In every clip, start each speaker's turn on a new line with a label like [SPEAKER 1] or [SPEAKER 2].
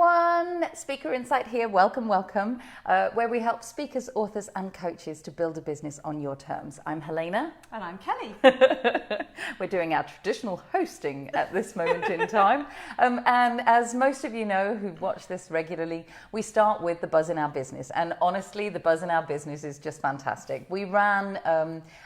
[SPEAKER 1] everyone, Speaker Insight here, welcome, where we help speakers, authors and coaches to build a business on your terms. I'm Helena.
[SPEAKER 2] And I'm Kelly.
[SPEAKER 1] We're doing our traditional hosting at this moment in time. And as most of you know who watch this regularly, we start with the buzz in our business. And honestly, the buzz in our business is just fantastic. We ran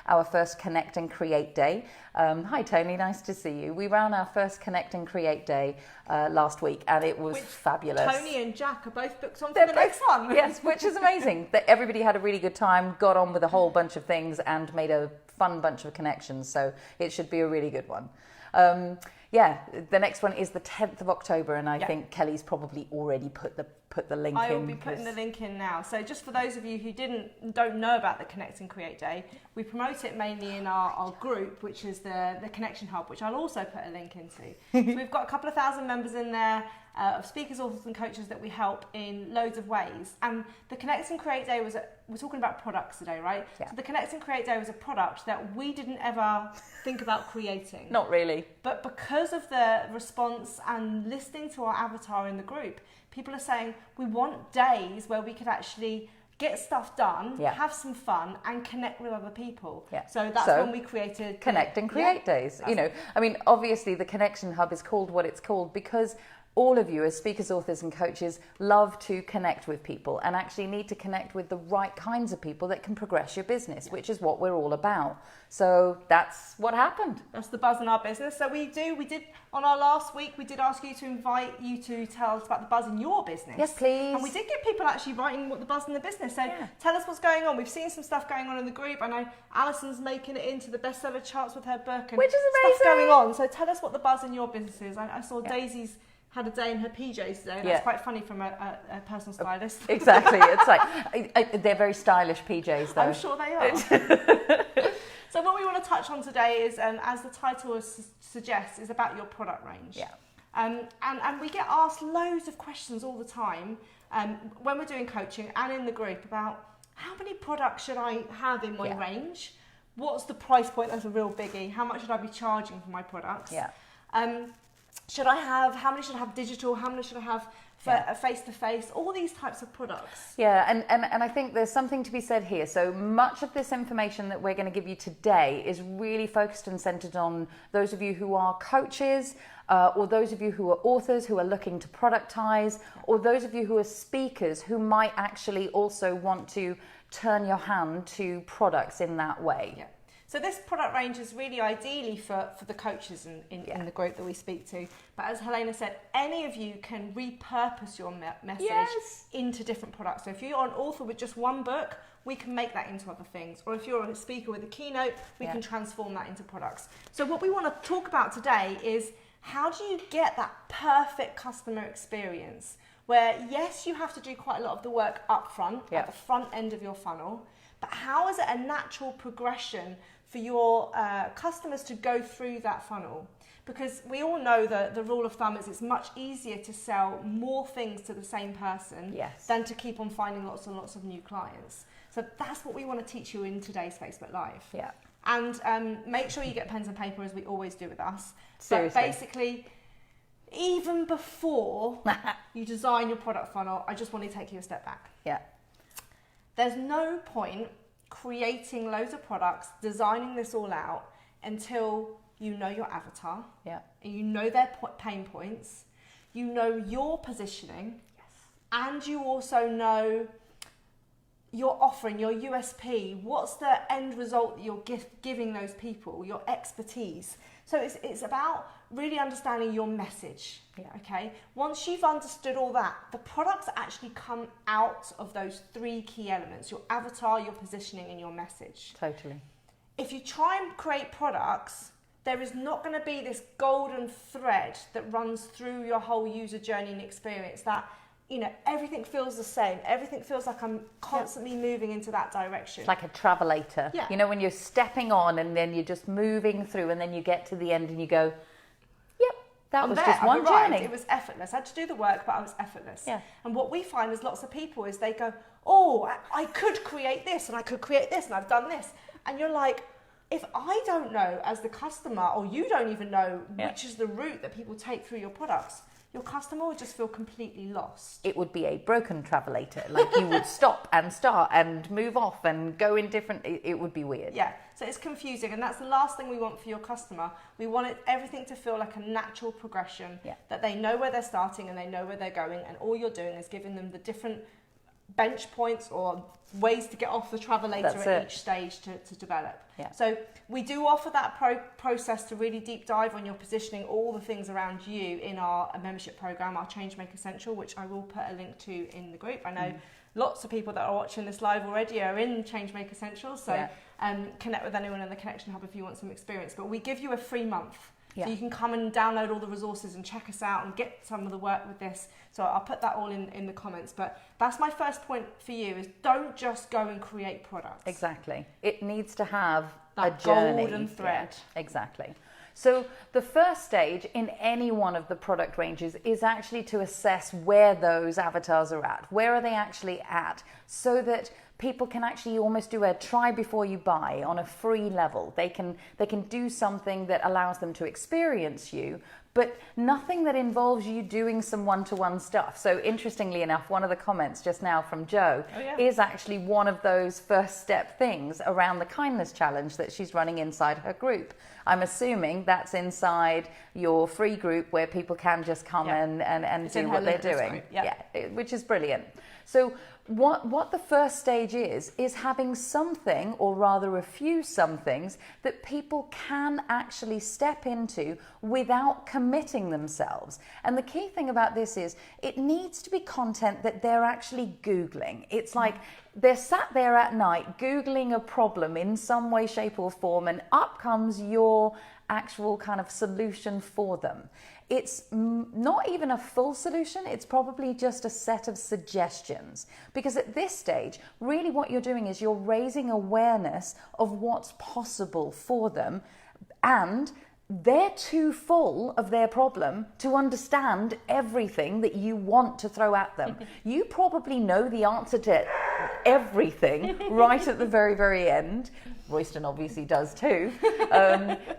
[SPEAKER 1] our first Connect and Create Day. Hi Tony, nice to see you. We ran our first Connect and Create Day last week and it was fabulous.
[SPEAKER 2] Tony and Jack are both booked on for the next one.
[SPEAKER 1] Yes, which is amazing. That everybody had a really good time, got on with a whole bunch of things and made a fun bunch of connections. So it should be a really good one. The next one is the 10th of October and I think Kelly's probably already put the link in.
[SPEAKER 2] I will be putting the link in now. So just for those of you who don't know about the Connect and Create Day, we promote it mainly in our group, which is the Connection Hub, which I'll also put a link into. So we've got a couple of thousand members in there of speakers, authors and coaches that we help in loads of ways. And the Connect and Create Day we're talking about products today, right?
[SPEAKER 1] Yeah.
[SPEAKER 2] So the Connect and Create Day was a product that we didn't ever think about creating.
[SPEAKER 1] Not really.
[SPEAKER 2] But because of the response and listening to our avatar in the group, people are saying we want days where we could actually get stuff done, have some fun and connect with other people.
[SPEAKER 1] Yeah.
[SPEAKER 2] So that's when we created
[SPEAKER 1] Connect and Create Days. You know, I mean, obviously the Connection Hub is called what it's called because all of you as speakers, authors and coaches love to connect with people and actually need to connect with the right kinds of people that can progress your business, which is what we're all about. So that's what happened.
[SPEAKER 2] That's the buzz in our business. So we did on our last week, we did ask you to invite you to tell us about the buzz in your business.
[SPEAKER 1] Yes, please.
[SPEAKER 2] And we did get people actually writing what the buzz in the business. So tell us what's going on. We've seen some stuff going on in the group. I know Alison's making it into the bestseller charts with her book and
[SPEAKER 1] which is amazing.
[SPEAKER 2] Stuff's going on. So tell us what the buzz in your business is. I saw Daisy's had a day in her PJs today. That's quite funny from a personal stylist.
[SPEAKER 1] Exactly. It's like, they're very stylish PJs though.
[SPEAKER 2] I'm sure they are. So what we want to touch on today is, as the title suggests, is about your product range.
[SPEAKER 1] Yeah.
[SPEAKER 2] And we get asked loads of questions all the time when we're doing coaching and in the group about how many products should I have in my range? What's the price point? That's a real biggie. How much should I be charging for my products?
[SPEAKER 1] Yeah.
[SPEAKER 2] How many should I have digital? How many should I have face-to-face? All these types of products.
[SPEAKER 1] Yeah, and I think there's something to be said here. So much of this information that we're going to give you today is really focused and centered on those of you who are coaches, or those of you who are authors who are looking to productize, or those of you who are speakers who might actually also want to turn your hand to products in that way.
[SPEAKER 2] Yeah. So this product range is really ideally for the coaches in the group that we speak to. But as Helena said, any of you can repurpose your message into different products. So if you're an author with just one book, we can make that into other things. Or if you're a speaker with a keynote, we can transform that into products. So what we want to talk about today is how do you get that perfect customer experience where, yes, you have to do quite a lot of the work up front, at the front end of your funnel, but how is it a natural progression for your customers to go through that funnel? Because we all know that the rule of thumb is it's much easier to sell more things to the same person than to keep on finding lots and lots of new clients. So that's what we want to teach you in today's Facebook Live.
[SPEAKER 1] Yeah.
[SPEAKER 2] And make sure you get pens and paper as we always do with us.
[SPEAKER 1] Seriously.
[SPEAKER 2] But basically, even before you design your product funnel, I just want to take you a step back.
[SPEAKER 1] Yeah.
[SPEAKER 2] There's no point creating loads of products, designing this all out until you know your avatar, and you know their pain points, you know your positioning, and you also know your offering, your USP, what's the end result that you're giving those people, your expertise. So it's about really understanding your message, okay? Once you've understood all that, the products actually come out of those three key elements: your avatar, your positioning, and your message.
[SPEAKER 1] Totally.
[SPEAKER 2] If you try and create products, there is not going to be this golden thread that runs through your whole user journey and experience that, you know, everything feels the same. Everything feels like I'm constantly moving into that direction.
[SPEAKER 1] It's like a travelator.
[SPEAKER 2] Yeah.
[SPEAKER 1] You know, when you're stepping on and then you're just moving through and then you get to the end and you go, yep, that was just one journey.
[SPEAKER 2] It was effortless. I had to do the work, but I was effortless.
[SPEAKER 1] Yeah.
[SPEAKER 2] And what we find is lots of people is they go, oh, I could create this and I could create this and I've done this. And you're like, if I don't know as the customer, or you don't even know which is the route that people take through your products, your customer would just feel completely lost.
[SPEAKER 1] It would be a broken travelator. Like you would stop and start and move off and go in different, it would be weird.
[SPEAKER 2] Yeah, so it's confusing, and that's the last thing we want for your customer. We want everything to feel like a natural progression, that they know where they're starting and they know where they're going, and all you're doing is giving them the different bench points or ways to get off the travelator at each stage to develop. So we do offer that process to really deep dive on your positioning, all the things around you in our membership program, our Changemaker Essential, which I will put a link to in the group. I know lots of people that are watching this live already are in Changemaker Essential, so connect with anyone in the Connection Hub if you want some experience. But we give you a free month. So you can come and download all the resources and check us out and get some of the work with this. So I'll put that all in the comments. But that's my first point for you, is don't just go and create products.
[SPEAKER 1] Exactly. It needs to have
[SPEAKER 2] that
[SPEAKER 1] a journey.
[SPEAKER 2] golden thread.
[SPEAKER 1] Yeah, exactly. So the first stage in any one of the product ranges is actually to assess where those avatars are at. Where are they actually at? So that people can actually almost do a try before you buy on a free level. They can do something that allows them to experience you, but nothing that involves you doing some one-to-one stuff. So interestingly enough, one of the comments just now from Jo is actually one of those first step things around the kindness challenge that she's running inside her group. I'm assuming that's inside your free group where people can just come and do what they're doing. Which is brilliant. So what the first stage is having something, or rather a few somethings, that people can actually step into without committing themselves. And the key thing about this is it needs to be content that they're actually Googling. It's like they're sat there at night Googling a problem in some way, shape or form, and up comes your actual kind of solution for them. It's not even a full solution, it's probably just a set of suggestions. Because at this stage, really what you're doing is you're raising awareness of what's possible for them, and they're too full of their problem to understand everything that you want to throw at them. You probably know the answer to everything right at the very, very end. Royston obviously does too.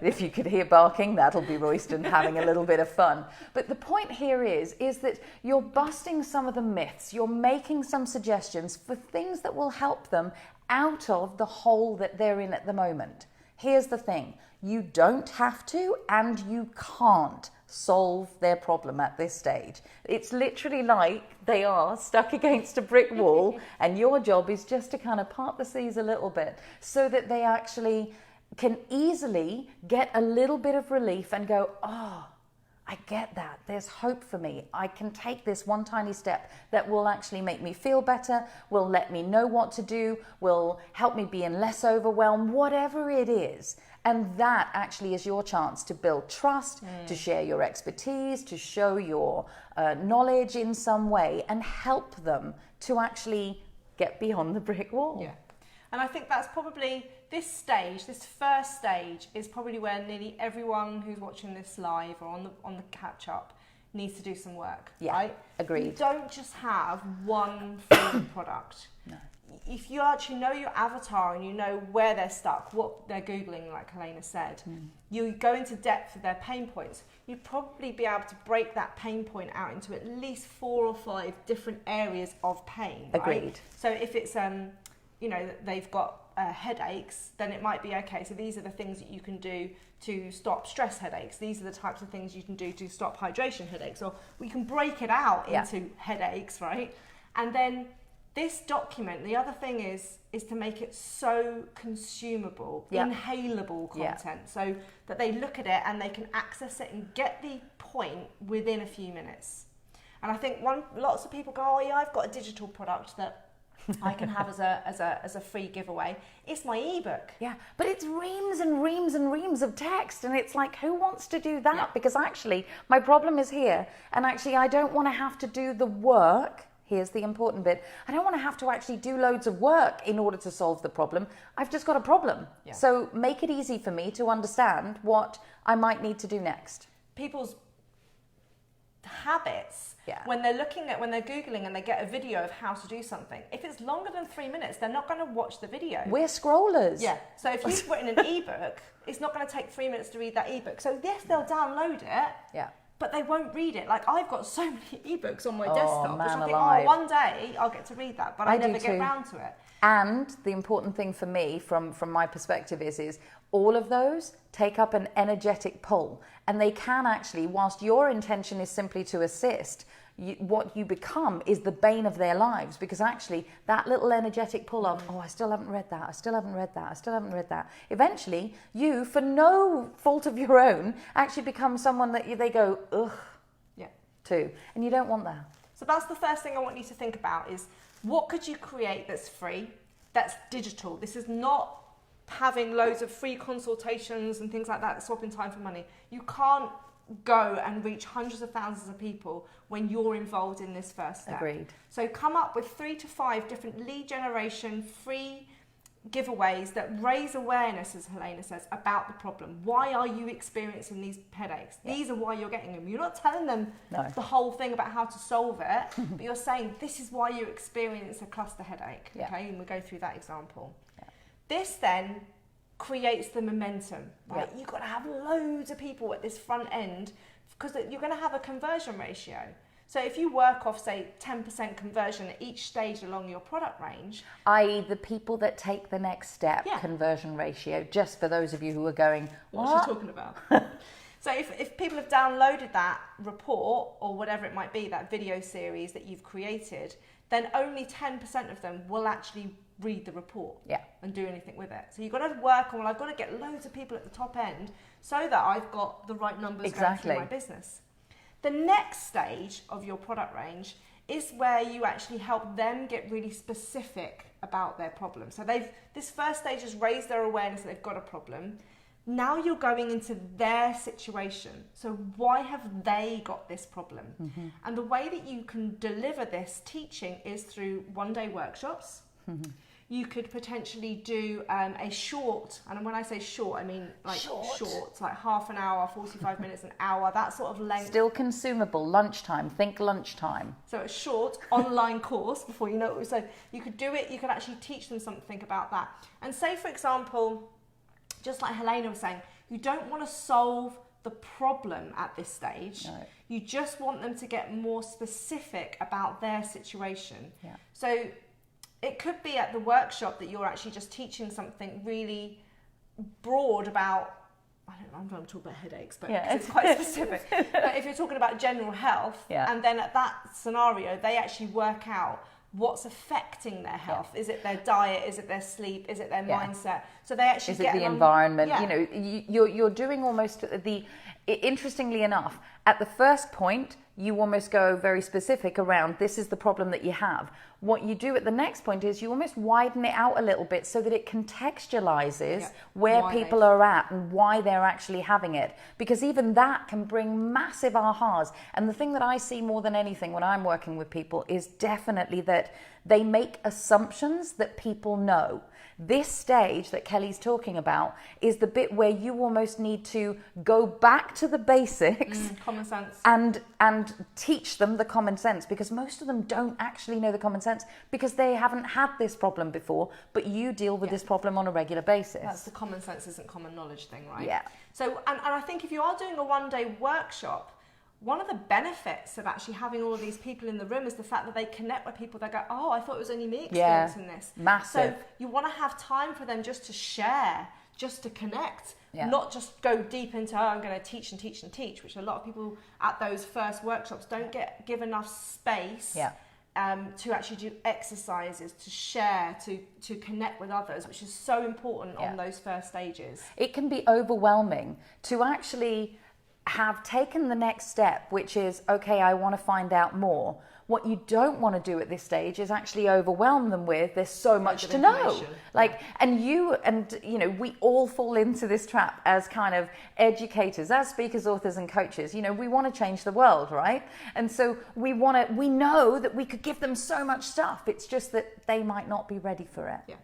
[SPEAKER 1] If you could hear barking, that'll be Royston having a little bit of fun. But the point here is that you're busting some of the myths. You're making some suggestions for things that will help them out of the hole that they're in at the moment. Here's the thing. You don't have to, and you can't solve their problem at this stage. It's literally like they are stuck against a brick wall, and your job is just to kind of part the seas a little bit so that they actually can easily get a little bit of relief and go, oh, I get that. There's hope for me. I can take this one tiny step that will actually make me feel better, will let me know what to do, will help me be in less overwhelm, whatever it is. And that actually is your chance to build trust, to share your expertise, to show your knowledge in some way and help them to actually get beyond the brick wall.
[SPEAKER 2] Yeah. And I think that's probably this stage, this first stage, is probably where nearly everyone who's watching this live or on the catch up needs to do some work.
[SPEAKER 1] Yeah,
[SPEAKER 2] right?
[SPEAKER 1] Agreed.
[SPEAKER 2] You don't just have one free product.
[SPEAKER 1] No.
[SPEAKER 2] If you actually know your avatar and you know where they're stuck, what they're Googling, like Helena said, you go into depth with their pain points, you'd probably be able to break that pain point out into at least 4 or 5 different areas of pain. Right?
[SPEAKER 1] Agreed.
[SPEAKER 2] So if it's, they've got headaches, then it might be, okay, so these are the things that you can do to stop stress headaches. These are the types of things you can do to stop hydration headaches. Or we can break it out into headaches, right? And then this document, the other thing is to make it so consumable, inhalable content, so that they look at it and they can access it and get the point within a few minutes. And I think lots of people go, oh yeah, I've got a digital product that I can have as a free giveaway. It's my ebook.
[SPEAKER 1] Yeah, but it's reams and reams and reams of text, and it's like, who wants to do that? Yeah. Because actually, my problem is here, and actually, I don't want to have to do the work. Here's the important bit. I don't want to have to actually do loads of work in order to solve the problem. I've just got a problem. Yeah. So make it easy for me to understand what I might need to do next.
[SPEAKER 2] People's habits, when they're Googling and they get a video of how to do something, if it's longer than 3 minutes, they're not going to watch the video.
[SPEAKER 1] We're scrollers.
[SPEAKER 2] Yeah. So if you've written an ebook, it's not going to take 3 minutes to read that ebook. So yes, they'll download it.
[SPEAKER 1] Yeah.
[SPEAKER 2] but they won't read it. Like, I've got so many ebooks on my desktop, which I think,
[SPEAKER 1] alive.
[SPEAKER 2] one day I'll get to read that, but I never get round to it.
[SPEAKER 1] And the important thing for me, from my perspective, is all of those take up an energetic pull, and they can actually, whilst your intention is simply to assist, what you become is the bane of their lives, because actually that little energetic pull of, I still haven't read that, I still haven't read that, I still haven't read that. Eventually, you, for no fault of your own, actually become someone that they go, ugh, to. And you don't want that.
[SPEAKER 2] So that's the first thing I want you to think about is, what could you create that's free, that's digital? This is not having loads of free consultations and things like that, swapping time for money. You can't go and reach hundreds of thousands of people when you're involved in this first step.
[SPEAKER 1] Agreed.
[SPEAKER 2] So come up with 3 to 5 different lead generation free giveaways that raise awareness, as Helena says, about the problem. Why are you experiencing these headaches? These are why you're getting them. You're not telling them the whole thing about how to solve it, but you're saying this is why you experience a cluster headache. Okay, and we'll go through that example. This then creates the momentum, right? You've got to have loads of people at this front end, because you're going to have a conversion ratio. So if you work off, say, 10% conversion at each stage along your product range,
[SPEAKER 1] i.e. the people that take the next step, conversion ratio, just for those of you who are going,
[SPEAKER 2] what's she talking about? So if people have downloaded that report, or whatever it might be, that video series that you've created, then only 10% of them will actually read the report and do anything with it. So you've got to work on, I've got to get loads of people at the top end so that I've got the right numbers going through my business. The next stage of your product range is where you actually help them get really specific about their problem. So this first stage has raised their awareness that they've got a problem. Now you're going into their situation. So why have they got this problem? And the way that you can deliver this teaching is through one-day workshops. You could potentially do a short, and when I say short, I mean like short, like half an hour, 45 minutes, an hour, that sort of length.
[SPEAKER 1] Still consumable, lunchtime, think lunchtime.
[SPEAKER 2] So a short online course, before you know what we said, you could do it, you could actually teach them something about that. And say, for example, just like Helena was saying, you don't want to solve the problem at this stage. No. You just want them to get more specific about their situation. So it could be at the workshop that you're actually just teaching something really broad about, I don't know, I'm going to talk about headaches, but it's quite specific. But if you're talking about general health, and then at that scenario, they actually work out what's affecting their health. Is it their diet? Is it their sleep? Is it their mindset? So they actually
[SPEAKER 1] get the environment. You know, you're doing almost interestingly enough, at the first point, you almost go very specific around this is the problem that you have. What you do at the next point is you almost widen it out a little bit so that it contextualizes where people are at and why they're actually having it. Because even that can bring massive ahas. And the thing that I see more than anything when I'm working with people is definitely that they make assumptions that people know. This stage that Kelly's talking about is the bit where you almost need to go back to the basics,
[SPEAKER 2] common sense,
[SPEAKER 1] and teach them the common sense, because most of them don't actually know the common sense because they haven't had this problem before, but you deal with this problem on a regular basis.
[SPEAKER 2] That's the common sense isn't common knowledge thing, right?
[SPEAKER 1] Yeah.
[SPEAKER 2] So, and I think if you are doing a one-day workshop, one of the benefits of actually having all of these people in the room is the fact that they connect with people. They go, oh, I thought it was only me experiencing this.
[SPEAKER 1] Massive.
[SPEAKER 2] So you want to have time for them just to share, just to connect, not just go deep into, I'm going to teach and teach and teach, which a lot of people at those first workshops don't give enough space to actually do exercises, to share, to connect with others, which is so important on those first stages.
[SPEAKER 1] It can be overwhelming to actually have taken the next step, which is, okay, I want to find out more. What you don't want to do at this stage is actually overwhelm them with, there's so much to know. Like, and you know, we all fall into this trap as kind of educators, as speakers, authors, and coaches. You know, we want to change the world, right? And so we know that we could give them so much stuff. It's just that they might not be ready for it.
[SPEAKER 2] Yeah.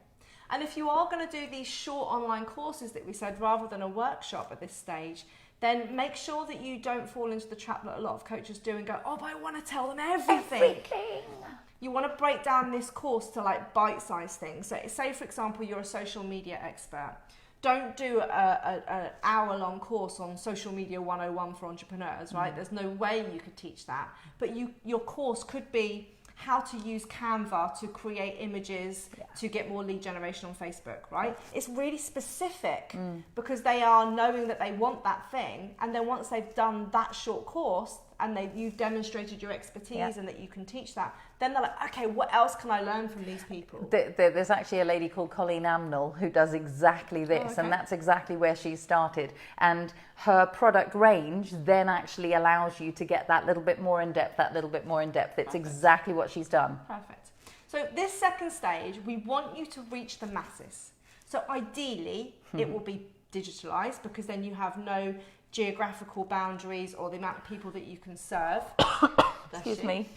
[SPEAKER 2] And if you are going to do these short online courses that we said, rather than a workshop at this stage, then make sure that you don't fall into the trap that a lot of coaches do and go, oh, but I want to tell them everything. You want to break down this course to like bite-sized things. So say, for example, you're a social media expert. don't do an hour-long course on social media 101 for entrepreneurs, right? There's no way you could teach that. But your course could be how to use Canva to create images to get more lead generation on Facebook, right? It's really specific because they are knowing that they want that thing, and then once they've done that short course and you've demonstrated your expertise and that you can teach that, then they're like, okay, what else can I learn from these people?
[SPEAKER 1] There's actually a lady called Colleen Amnell who does exactly this, and that's exactly where she started. And her product range then actually allows you to get that little bit more in depth, It's exactly what she's done.
[SPEAKER 2] Perfect. So this second stage, we want you to reach the masses. So ideally, it will be digitalized, because then you have no geographical boundaries or the amount of people that you can serve.
[SPEAKER 1] Excuse me.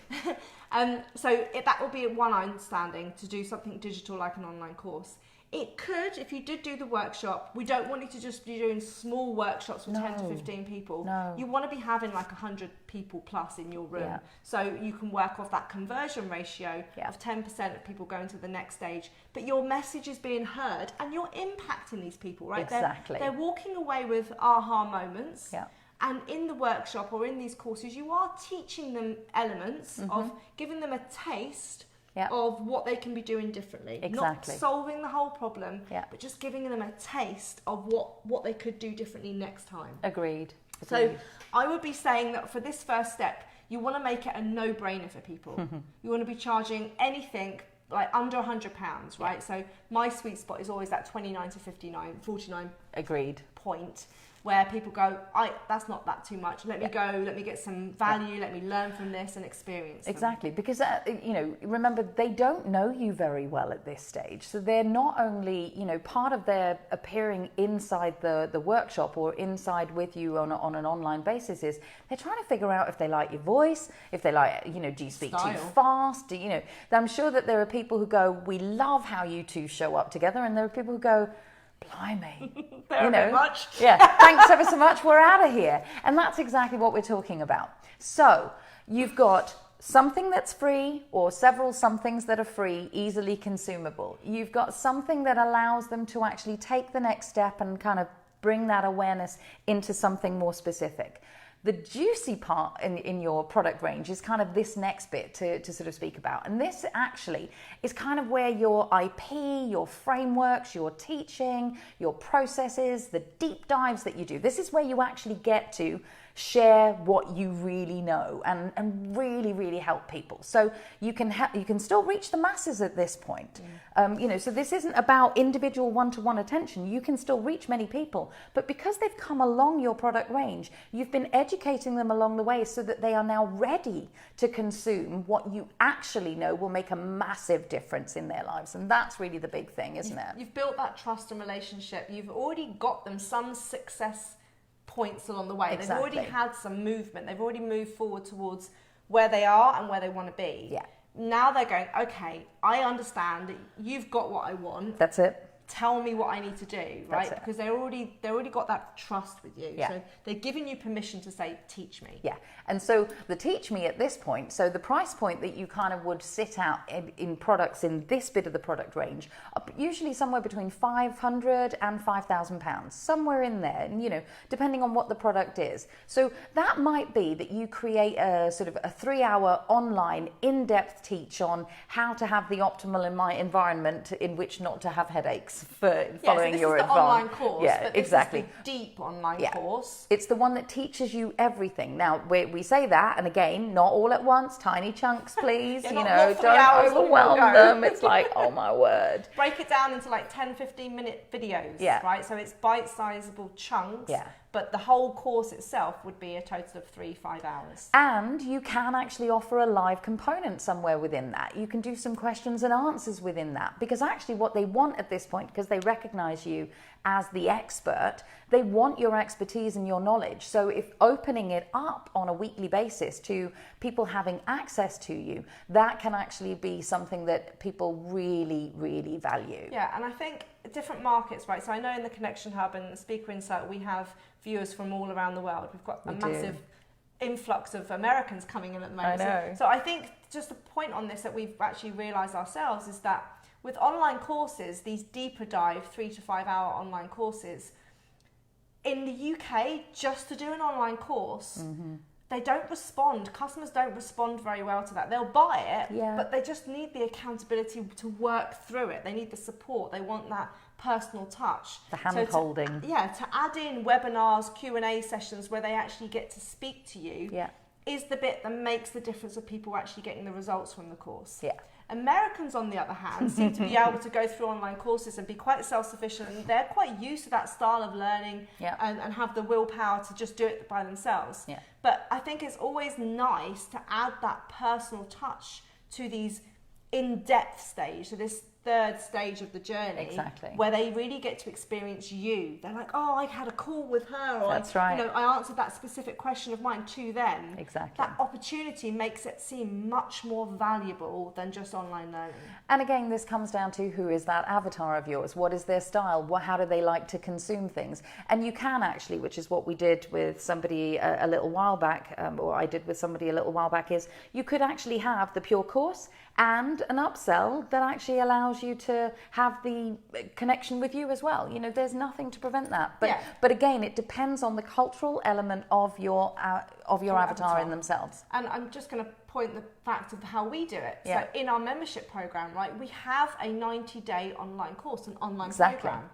[SPEAKER 2] So that would be one understanding, to do something digital like an online course. It could, if you did do the workshop, we don't want you to just be doing small workshops with 10 to 15 people.
[SPEAKER 1] No.
[SPEAKER 2] You want to be having like 100 people plus in your room. So you can work off that conversion ratio of 10% of people going to the next stage. But your message is being heard and you're impacting these people, right?
[SPEAKER 1] Exactly.
[SPEAKER 2] They're walking away with aha moments.
[SPEAKER 1] Yeah.
[SPEAKER 2] And in the workshop or in these courses, you are teaching them elements of giving them a taste of what they can be doing differently.
[SPEAKER 1] Exactly.
[SPEAKER 2] Not solving the whole problem, but just giving them a taste of what they could do differently next time.
[SPEAKER 1] Agreed.
[SPEAKER 2] So I would be saying that for this first step, you want to make it a no-brainer for people. You want to be charging anything like under £100, right? So my sweet spot is always that 29 to 49
[SPEAKER 1] Agreed.
[SPEAKER 2] point, where people go, that's not that too much. Let me go, let me get some value, let me learn from this and experience them.
[SPEAKER 1] Exactly, because, remember, they don't know you very well at this stage. So they're not only, part of their appearing inside the workshop or inside with you on an online basis is they're trying to figure out if they like your voice, if they like, do you speak too fast? I'm sure that there are people who go, we love how you two show up together. And there are people who go, blimey,
[SPEAKER 2] much.
[SPEAKER 1] Thanks ever so much, we're out of here. And that's exactly what we're talking about. So you've got something that's free, or several somethings that are free, easily consumable. You've got something that allows them to actually take the next step and kind of bring that awareness into something more specific. The juicy part in your product range is kind of this next bit to sort of speak about. And this actually is kind of where your IP, your frameworks, your teaching, your processes, the deep dives that you do. This is where you actually get to share what you really know and really, really help people. So you can still reach the masses at this point. So this isn't about individual one-to-one attention. You can still reach many people, but because they've come along your product range, you've been educating them along the way so that they are now ready to consume what you actually know will make a massive difference in their lives. And that's really the big thing, isn't it?
[SPEAKER 2] You've built that trust and relationship. You've already got them some success points along the way.
[SPEAKER 1] Exactly.
[SPEAKER 2] They've already had some movement. They've already moved forward towards where they are and where they want to be.
[SPEAKER 1] Yeah.
[SPEAKER 2] Now they're going, okay, I understand that you've got what I want.
[SPEAKER 1] That's it.
[SPEAKER 2] Tell me what I need to do, right?
[SPEAKER 1] That's it.
[SPEAKER 2] Because they already got that trust with you.
[SPEAKER 1] Yeah.
[SPEAKER 2] So they're giving you permission to say, teach me.
[SPEAKER 1] Yeah. And so the teach me at this point, so the price point that you kind of would sit out in products in this bit of the product range, are usually somewhere between £500 and £5,000, somewhere in there, and depending on what the product is. So that might be that you create a sort of a 3-hour online in-depth teach on how to have the optimal environment in which not to have headaches for following your advice.
[SPEAKER 2] Online course.
[SPEAKER 1] Yeah,
[SPEAKER 2] but this
[SPEAKER 1] exactly.
[SPEAKER 2] is the deep online course.
[SPEAKER 1] It's the one that teaches you everything. Now we say that, and again, not all at once, tiny chunks, please.
[SPEAKER 2] Not 3
[SPEAKER 1] don't
[SPEAKER 2] hours
[SPEAKER 1] overwhelm them. It's like, oh my word.
[SPEAKER 2] Break it down into like 10-15-minute videos. Right. So it's bite-sizable chunks.
[SPEAKER 1] Yeah.
[SPEAKER 2] But the whole course itself would be a total of 3-5 hours.
[SPEAKER 1] And you can actually offer a live component somewhere within that. You can do some questions and answers within that, because actually what they want at this point, because they recognize you as the expert, they want your expertise and your knowledge. So if opening it up on a weekly basis to people having access to you, that can actually be something that people really, really value.
[SPEAKER 2] Yeah, and I think different markets, right? So I know in the Connection Hub and Speaker Insight, we have viewers from all around the world. We've got a massive influx of Americans coming in at the moment.
[SPEAKER 1] I know.
[SPEAKER 2] So I think just a point on this that we've actually realised ourselves is that With online courses, these deeper dive 3 to 5 hour online courses, in the UK, just to do an online course, they don't respond. Customers don't respond very well to that. They'll buy it, but they just need the accountability to work through it. They need the support. They want that personal touch.
[SPEAKER 1] The hand-holding.
[SPEAKER 2] To add in webinars, Q&A sessions where they actually get to speak to you is the bit that makes the difference of people actually getting the results from the course.
[SPEAKER 1] Yeah.
[SPEAKER 2] Americans, on the other hand, seem to be able to go through online courses and be quite self-sufficient, and they're quite used to that style of learning and have the willpower to just do it by themselves.
[SPEAKER 1] Yeah.
[SPEAKER 2] But I think it's always nice to add that personal touch to these in-depth stage, so this third stage of the journey, where they really get to experience you. They're like, oh, I had a call with her, or I answered that specific question of mine to them.
[SPEAKER 1] Exactly.
[SPEAKER 2] That opportunity makes it seem much more valuable than just online learning.
[SPEAKER 1] And again, this comes down to who is that avatar of yours? What is their style? How do they like to consume things? And you can actually, which is what we did with somebody a little while back, or I did with somebody a little while back, is you could actually have the pure course and an upsell that actually allows you to have the connection with you as well. You know, there's nothing to prevent that. But again, it depends on the cultural element of your avatar in themselves.
[SPEAKER 2] And I'm just going to point the fact of how we do it. So in our membership program, right, we have a 90-day online course, an online program.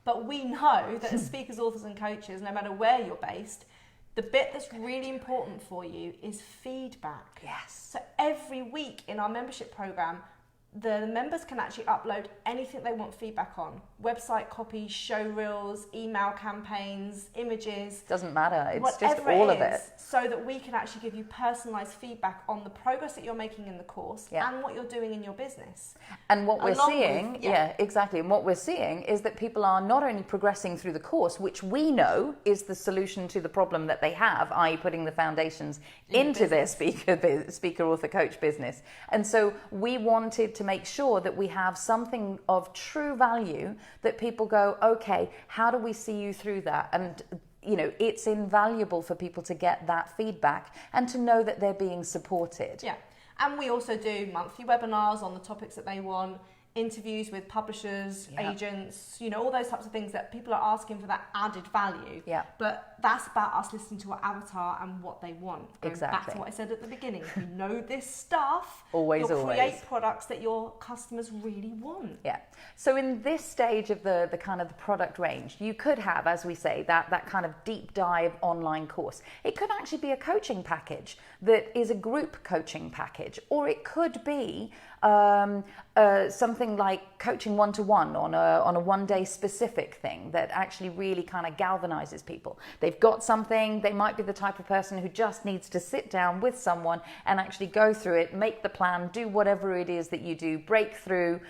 [SPEAKER 2] But we know that as speakers, authors and coaches, no matter where you're based, the bit that's really important for you is feedback.
[SPEAKER 1] Yes.
[SPEAKER 2] So every week in our membership program, the members can actually upload anything they want feedback on. Website copy, show reels, email campaigns, images.
[SPEAKER 1] Doesn't matter. It's just all of it.
[SPEAKER 2] So that we can actually give you personalised feedback on the progress that you're making in the course and what you're doing in your business.
[SPEAKER 1] And what we're seeing, exactly. And what we're seeing is that people are not only progressing through the course, which we know is the solution to the problem that they have, i.e. putting the foundations into their speaker, author, coach business. And so we wanted to make sure that we have something of true value that people go, okay, how do we see you through that? And you know, it's invaluable for people to get that feedback and to know that they're being supported.
[SPEAKER 2] Yeah, and we also do monthly webinars on the topics that they want, interviews with publishers, agents, you know, all those types of things that people are asking for that added value.
[SPEAKER 1] Yeah.
[SPEAKER 2] But that's about us listening to our avatar and what they want. Going back to what I said at the beginning. If you know this stuff, you'll create products that your customers really want.
[SPEAKER 1] Yeah. So in this stage of the kind of the product range, you could have, as we say, that kind of deep dive online course. It could actually be a coaching package that is a group coaching package, or it could be something like coaching one-to-one on a one-day specific thing that actually really kind of galvanizes people. They've got something, they might be the type of person who just needs to sit down with someone and actually go through it, make the plan, do whatever it is that you do, break through,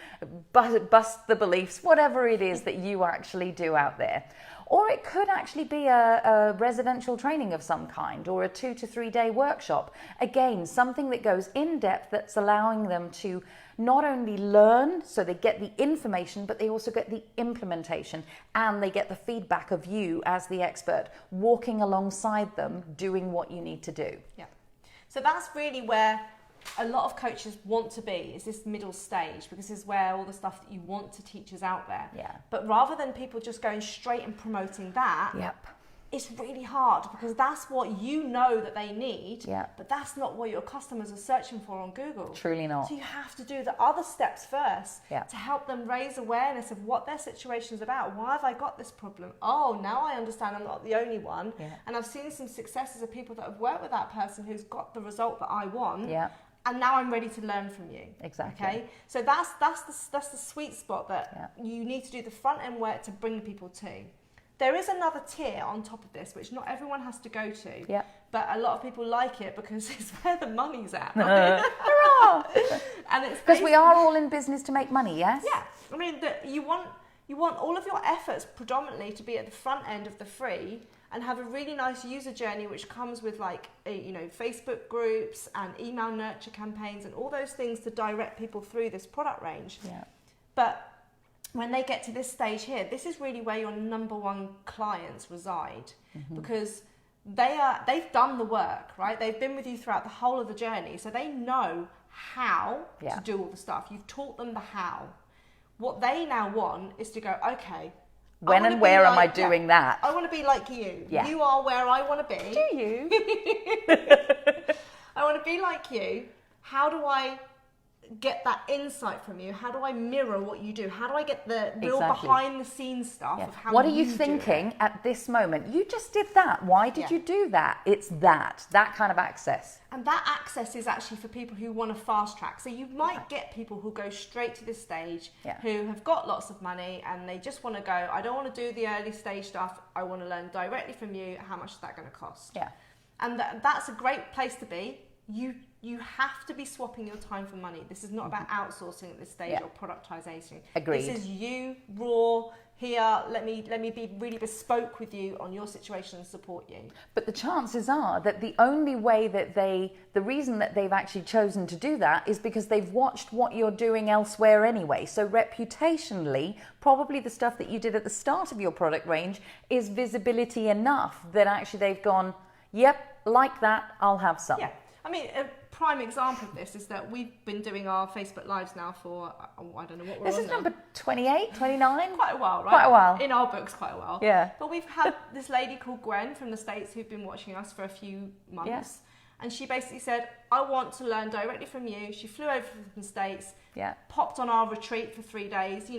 [SPEAKER 1] bust the beliefs, whatever it is that you actually do out there. Or it could actually be a residential training of some kind, or a 2 to 3 day workshop. Again, something that goes in depth, that's allowing them to not only learn, so they get the information, but they also get the implementation, and they get the feedback of you as the expert, walking alongside them, doing what you need to do.
[SPEAKER 2] Yeah. So that's really where a lot of coaches want to be, is this middle stage, because this is where all the stuff that you want to teach is out there.
[SPEAKER 1] Yeah.
[SPEAKER 2] But rather than people just going straight and promoting that, it's really hard, because that's what you know that they need, but that's not what your customers are searching for on Google.
[SPEAKER 1] Truly not.
[SPEAKER 2] So you have to do the other steps first to help them raise awareness of what their situation is about. Why have I got this problem? Oh, now I understand I'm not the only one. And I've seen some successes of people that have worked with that person who's got the result that I want. And now I'm ready to learn from you.
[SPEAKER 1] Exactly.
[SPEAKER 2] Okay. So that's the sweet spot that you need to do the front end work to bring people to. There is another tier on top of this, which not everyone has to go to. But a lot of people like it because it's where the money's at. Right?
[SPEAKER 1] Hurrah!
[SPEAKER 2] And it's
[SPEAKER 1] because we are all in business to make money. Yes.
[SPEAKER 2] Yeah. I mean, you want all of your efforts predominantly to be at the front end of the free, and have a really nice user journey, which comes with Facebook groups and email nurture campaigns and all those things to direct people through this product range. But when they get to this stage here, this is really where your number one clients reside, because they've done the work, right? They've been with you throughout the whole of the journey, so they know how to do all the stuff. You've taught them the how. What they now want is to go, okay,
[SPEAKER 1] when and where am I doing that?
[SPEAKER 2] I want to be like you.
[SPEAKER 1] Yeah.
[SPEAKER 2] You are where I want to be.
[SPEAKER 1] Do you?
[SPEAKER 2] I want to be like you. How do I get that insight from you? How do I mirror what you do? How do I get the real behind the scenes stuff of how
[SPEAKER 1] what are you
[SPEAKER 2] do
[SPEAKER 1] thinking
[SPEAKER 2] it?
[SPEAKER 1] at this moment? You just did that. Why did you do that? It's that kind of access.
[SPEAKER 2] And that access is actually for people who want to fast track. So you might get people who go straight to this stage, who have got lots of money and they just want to go, I don't want to do the early stage stuff. I want to learn directly from you. How much is that going to cost?
[SPEAKER 1] Yeah.
[SPEAKER 2] And that's a great place to be. You have to be swapping your time for money. This is not about outsourcing at this stage or productization.
[SPEAKER 1] Agreed.
[SPEAKER 2] This is you raw here. Let me be really bespoke with you on your situation and support you.
[SPEAKER 1] But the chances are that the only way that the reason that they've actually chosen to do that is because they've watched what you're doing elsewhere anyway. So reputationally, probably the stuff that you did at the start of your product range is visibility enough that actually they've gone, yep, like that, I'll have some.
[SPEAKER 2] Yeah. I mean, a prime example of this is that we've been doing our Facebook Lives now for, I don't know what we're on
[SPEAKER 1] This is
[SPEAKER 2] now.
[SPEAKER 1] number 28, 29?
[SPEAKER 2] Quite a while, right?
[SPEAKER 1] Quite a while.
[SPEAKER 2] In our books, quite a while.
[SPEAKER 1] Yeah.
[SPEAKER 2] But we've had this lady called Gwen from the States who'd been watching us for a few months.
[SPEAKER 1] Yes.
[SPEAKER 2] And she basically said, I want to learn directly from you. She flew over from the States, popped on our retreat for 3 days,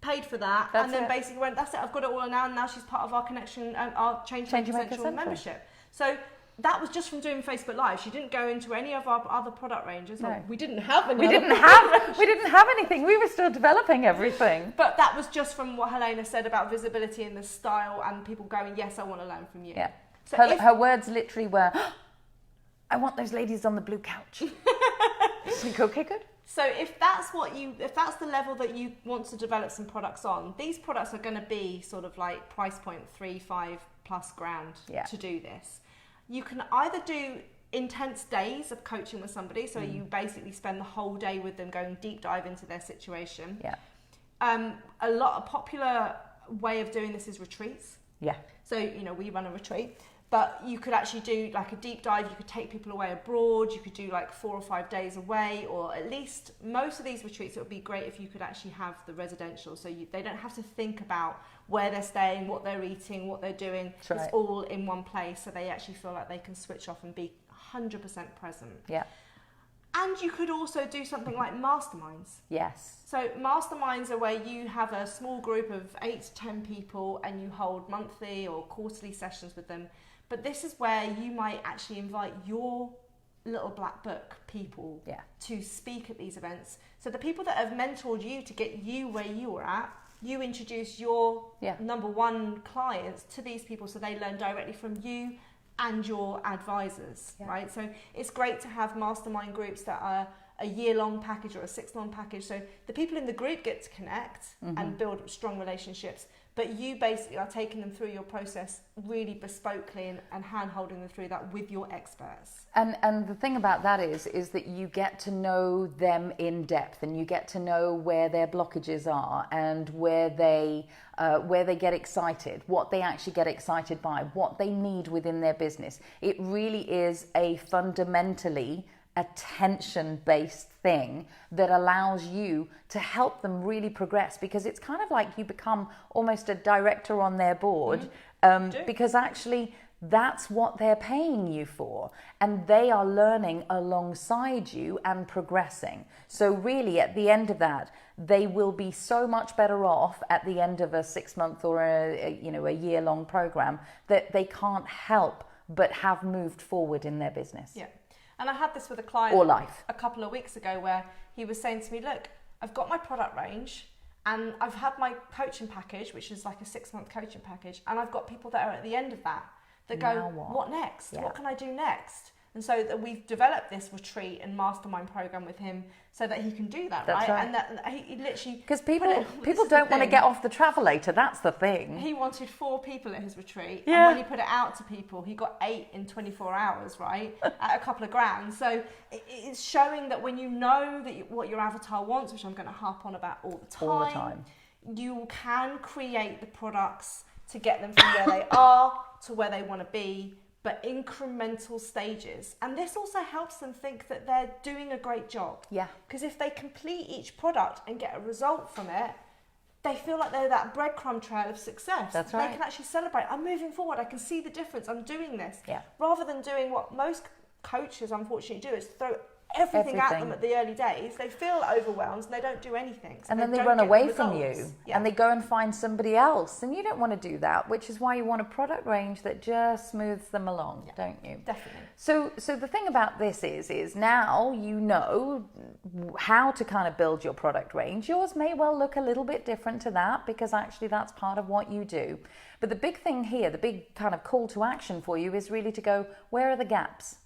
[SPEAKER 2] paid for that.
[SPEAKER 1] That's
[SPEAKER 2] and then
[SPEAKER 1] it.
[SPEAKER 2] basically went, that's it, I've got it all now. And now she's part of our connection, our Change Maker Central membership. So that was just from doing Facebook Live. She didn't go into any of our other product ranges.
[SPEAKER 1] No.
[SPEAKER 2] We didn't have any.
[SPEAKER 1] We didn't have anything. We were still developing everything.
[SPEAKER 2] But that was just from what Helena said about visibility and the style and people going, yes, I want to learn from you.
[SPEAKER 1] Yeah.
[SPEAKER 2] So
[SPEAKER 1] her words literally were, I want those ladies on the blue couch. Like, okay, good.
[SPEAKER 2] So if that's the level that you want to develop some products on, these products are going to be sort of like price point 3-5+ grand to do this. You can either do intense days of coaching with somebody, so you basically spend the whole day with them going deep dive into their situation.
[SPEAKER 1] Yeah.
[SPEAKER 2] A popular way of doing this is retreats.
[SPEAKER 1] Yeah.
[SPEAKER 2] So, we run a retreat, but you could actually do like a deep dive. You could take people away abroad. You could do like 4 or 5 days away, or at least most of these retreats, it would be great if you could actually have the residential. So they don't have to think about where they're staying, what they're eating, what they're doing.
[SPEAKER 1] That's right.
[SPEAKER 2] It's all in one place. So they actually feel like they can switch off and be 100% present.
[SPEAKER 1] Yeah.
[SPEAKER 2] And you could also do something like masterminds.
[SPEAKER 1] Yes.
[SPEAKER 2] So masterminds are where you have a small group of 8 to 10 people and you hold monthly or quarterly sessions with them. But this is where you might actually invite your little black book people to speak at these events. So the people that have mentored you to get you where you were at, you introduce your number one clients to these people so they learn directly from you and your advisors, right? So it's great to have mastermind groups that are a year-long package or a 6-month package. So the people in the group get to connect and build strong relationships, but you basically are taking them through your process really bespokely and hand-holding them through that with your experts.
[SPEAKER 1] And the thing about that is that you get to know them in depth, and you get to know where their blockages are and where they get excited, what they actually get excited by, what they need within their business. It really is a fundamentally attention-based thing that allows you to help them really progress, because it's kind of like you become almost a director on their board, because actually that's what they're paying you for, and they are learning alongside you and progressing. So really at the end of that, they will be so much better off at the end of a 6-month or a year-long program that they can't help but have moved forward in their business.
[SPEAKER 2] Yeah. And I had this with a client
[SPEAKER 1] or life
[SPEAKER 2] a couple of weeks ago where he was saying to me, look, I've got my product range and I've had my coaching package, which is like a 6-month coaching package. And I've got people that are at the end of that go, what next? Yeah. What can I do next? And so that we've developed this retreat and mastermind program with him so that he can do that,
[SPEAKER 1] right?
[SPEAKER 2] And that he literally...
[SPEAKER 1] Because people don't want to get off the travelator, that's the thing.
[SPEAKER 2] He wanted 4 people at his retreat. And when he put it out to people, he got 8 in 24 hours, right? At a couple of grand. So it's showing that when you know that what your avatar wants, which I'm going to harp on about all the time, you can create the products to get them from where they are to where they want to be, but incremental stages. And this also helps them think that they're doing a great job.
[SPEAKER 1] Yeah.
[SPEAKER 2] Because if they complete each product and get a result from it, they feel like they're that breadcrumb trail of success.
[SPEAKER 1] That's right.
[SPEAKER 2] They can actually celebrate. I'm moving forward. I can see the difference. I'm doing this.
[SPEAKER 1] Yeah.
[SPEAKER 2] Rather than doing what most coaches unfortunately do, is throw everything at them at the early days. They feel overwhelmed and they don't do anything. So
[SPEAKER 1] and then they
[SPEAKER 2] don't
[SPEAKER 1] run
[SPEAKER 2] get the
[SPEAKER 1] away from
[SPEAKER 2] results.
[SPEAKER 1] you
[SPEAKER 2] Yeah.
[SPEAKER 1] and they go and find somebody else. And you don't want to do that, which is why you want a product range that just smooths them along, don't you?
[SPEAKER 2] Definitely.
[SPEAKER 1] So the thing about this is now you know how to kind of build your product range. Yours may well look a little bit different to that because actually that's part of what you do. But the big thing here, the big kind of call to action for you is really to go, where are the gaps?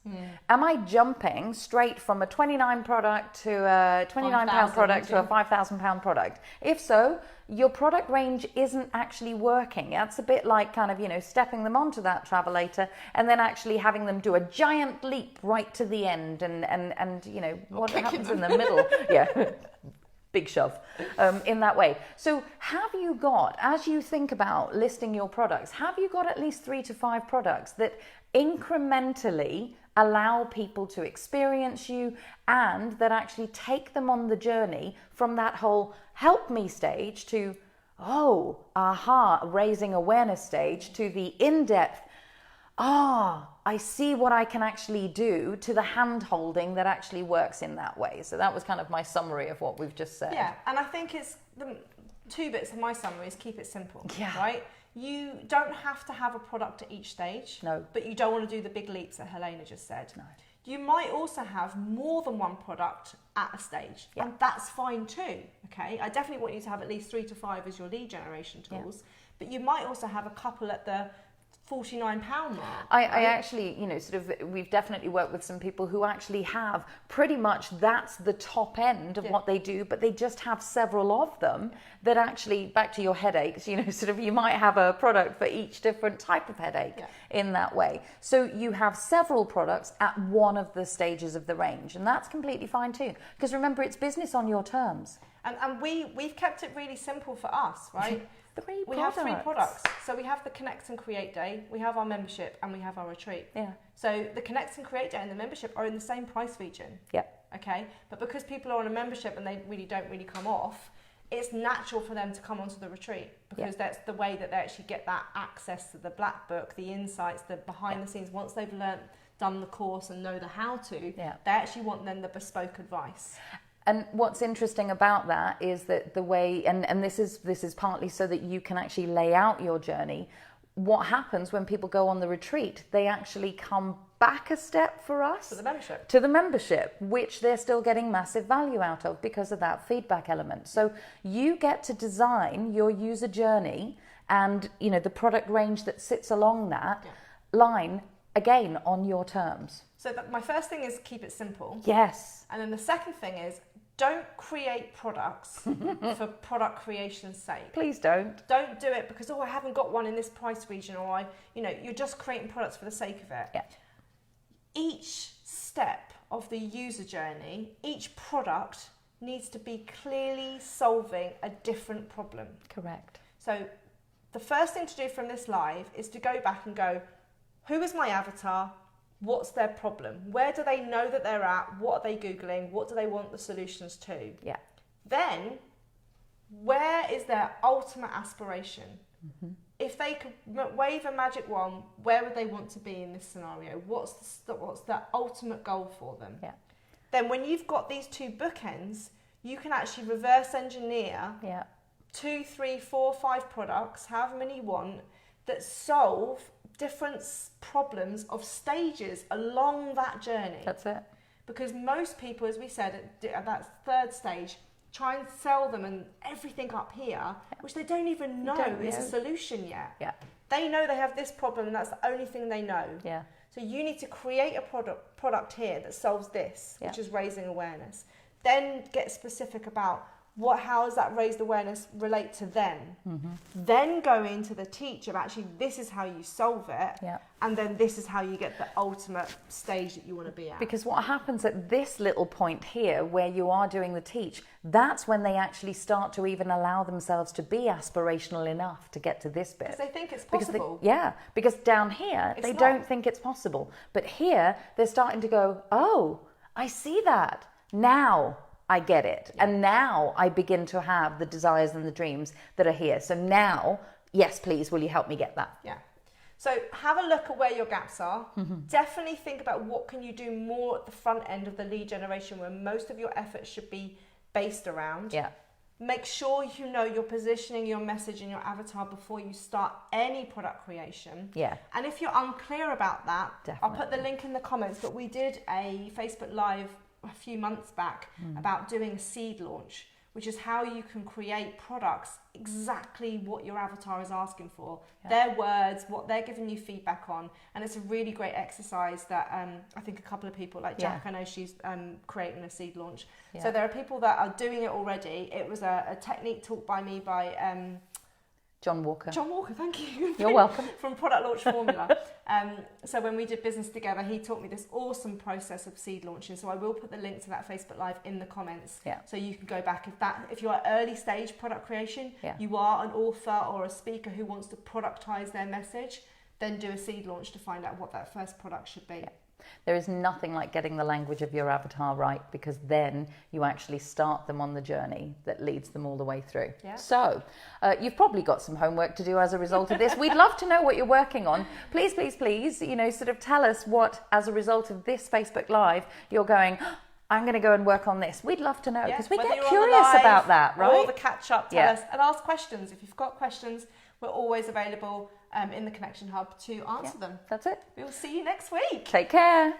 [SPEAKER 1] Am I jumping straight from a 29 product to a 29 pound product to a 5,000 pound product? If so, your product range isn't actually working. That's a bit like kind of, you know, stepping them onto that travelator and then actually having them do a giant leap right to the end and you know, what happens in the middle? Yeah. Big shove in that way. So have you got, as you think about listing your products, have you got at least 3 to 5 products that incrementally allow people to experience you and that actually take them on the journey from that whole help me stage to, oh, aha, raising awareness stage to the in-depth, I see what I can actually do, to the hand holding that actually works in that way. So that was kind of my summary of what we've just said.
[SPEAKER 2] Yeah, and I think it's the 2 bits of my summary is keep it simple.
[SPEAKER 1] Yeah.
[SPEAKER 2] Right? You don't have to have a product at each stage.
[SPEAKER 1] No.
[SPEAKER 2] But you don't want to do the big leaps that Helena just said.
[SPEAKER 1] No.
[SPEAKER 2] You might also have more than one product at a stage, and that's fine too. Okay, I definitely want you to have at least 3 to 5 as your lead generation tools, but you might also have a couple at the £49 mark.
[SPEAKER 1] I actually, you know, sort of, we've definitely worked with some people who actually have pretty much that's the top end of what they do, but they just have several of them that actually, back to your headaches, you know, sort of you might have a product for each different type of headache in that way. So you have several products at one of the stages of the range, and that's completely fine too. Because remember, it's business on your terms.
[SPEAKER 2] And we've kept it really simple for us, right? We have 3 products. So we have the Connect and Create Day, we have our membership, and we have our retreat.
[SPEAKER 1] Yeah.
[SPEAKER 2] So the Connect and Create Day and the membership are in the same price region.
[SPEAKER 1] Yeah.
[SPEAKER 2] Okay. But because people are on a membership and they don't really come off, it's natural for them to come onto the retreat because that's the way that they actually get that access to the black book, the insights, the behind the scenes. Once they've done the course and know the how to, they actually want then the bespoke advice.
[SPEAKER 1] And what's interesting about that is that the way, and this is partly so that you can actually lay out your journey. What happens when people go on the retreat? They actually come back a step for us
[SPEAKER 2] To the
[SPEAKER 1] membership, which they're still getting massive value out of because of that feedback element. So you get to design your user journey and, you know, the product range that sits along that line again on your terms.
[SPEAKER 2] So my first thing is keep it simple.
[SPEAKER 1] Yes.
[SPEAKER 2] And then the second thing is don't create products for product creation's sake.
[SPEAKER 1] Please don't.
[SPEAKER 2] Don't do it because, I haven't got one in this price region, or you're just creating products for the sake of it.
[SPEAKER 1] Yeah.
[SPEAKER 2] Each step of the user journey, each product needs to be clearly solving a different problem.
[SPEAKER 1] Correct.
[SPEAKER 2] So the first thing to do from this live is to go back and go, who is my avatar? What's their problem? Where do they know that they're at? What are they Googling? What do they want the solutions to?
[SPEAKER 1] Yeah.
[SPEAKER 2] Then, where is their ultimate aspiration? Mm-hmm. If they could wave a magic wand, where would they want to be in this scenario? What's the ultimate goal for them?
[SPEAKER 1] Yeah.
[SPEAKER 2] Then when you've got these 2 bookends, you can actually reverse engineer 2, 3, 4, 5 products, however many you want, that solve different problems of stages along that journey.
[SPEAKER 1] That's it.
[SPEAKER 2] Because most people, as we said, at that 3rd stage, try and sell them and everything up here, which they don't even know is a solution yet.
[SPEAKER 1] Yeah.
[SPEAKER 2] They know they have this problem and that's the only thing they know.
[SPEAKER 1] Yeah.
[SPEAKER 2] So you need to create a product here that solves this, which is raising awareness. Then get specific about how has that raised awareness relate to them? Then go into the teach of actually this is how you solve it,
[SPEAKER 1] Yeah.
[SPEAKER 2] and then this is how you get the ultimate stage that you want to be at.
[SPEAKER 1] Because what happens at this little point here where you are doing the teach, that's when they actually start to even allow themselves to be aspirational enough to get to this bit.
[SPEAKER 2] Because they think it's
[SPEAKER 1] Because
[SPEAKER 2] possible.
[SPEAKER 1] because down here
[SPEAKER 2] It's
[SPEAKER 1] they
[SPEAKER 2] not.
[SPEAKER 1] don't think it's possible. But here they're starting to go, oh, I see that. Now I get it. And now I begin to have the desires and the dreams that are here. So now, yes, please, will you help me get that?
[SPEAKER 2] Yeah. So have a look at where your gaps are. Definitely think about what can you do more at the front end of the lead generation where most of your efforts should be based around.
[SPEAKER 1] Yeah.
[SPEAKER 2] Make sure you know your positioning, your message, and your avatar before you start any product creation.
[SPEAKER 1] Yeah.
[SPEAKER 2] And if you're unclear about that, I'll put the
[SPEAKER 1] Definitely.
[SPEAKER 2] link in the comments, but we did a Facebook Live a few months back about doing a seed launch, which is how you can create products exactly what your avatar is asking for, their words, what they're giving you feedback on. And it's a really great exercise that I think a couple of people, like Jack, I know she's creating a seed launch.
[SPEAKER 1] Yeah.
[SPEAKER 2] So there are people that are doing it already. It was a technique taught by me by
[SPEAKER 1] John Walker.
[SPEAKER 2] John Walker, thank you.
[SPEAKER 1] You're welcome.
[SPEAKER 2] From Product Launch Formula. So when we did business together, he taught me this awesome process of seed launching. So I will put the link to that Facebook Live in the comments.
[SPEAKER 1] Yeah.
[SPEAKER 2] So you can go back. If you're at early stage product creation,
[SPEAKER 1] Yeah.
[SPEAKER 2] you are an author or a speaker who wants to productize their message, then do a seed launch to find out what that first product should be.
[SPEAKER 1] Yeah. There is nothing like getting the language of your avatar right, because then you actually start them on the journey that leads them all the way through.
[SPEAKER 2] Yeah.
[SPEAKER 1] So you've probably got some homework to do as a result of this. We'd love to know what you're working on. Please, please, please, sort of tell us what, as a result of this Facebook Live, you're going, I'm going to go and work on this. We'd love to know, because we
[SPEAKER 2] Whether
[SPEAKER 1] get
[SPEAKER 2] you're on the
[SPEAKER 1] curious
[SPEAKER 2] live
[SPEAKER 1] about that, right?
[SPEAKER 2] Or the catch up, tell
[SPEAKER 1] Yeah.
[SPEAKER 2] us and ask questions. If you've got questions, we're always available in the Connection Hub to answer them.
[SPEAKER 1] That's it.
[SPEAKER 2] We will see you next week.
[SPEAKER 1] Take care.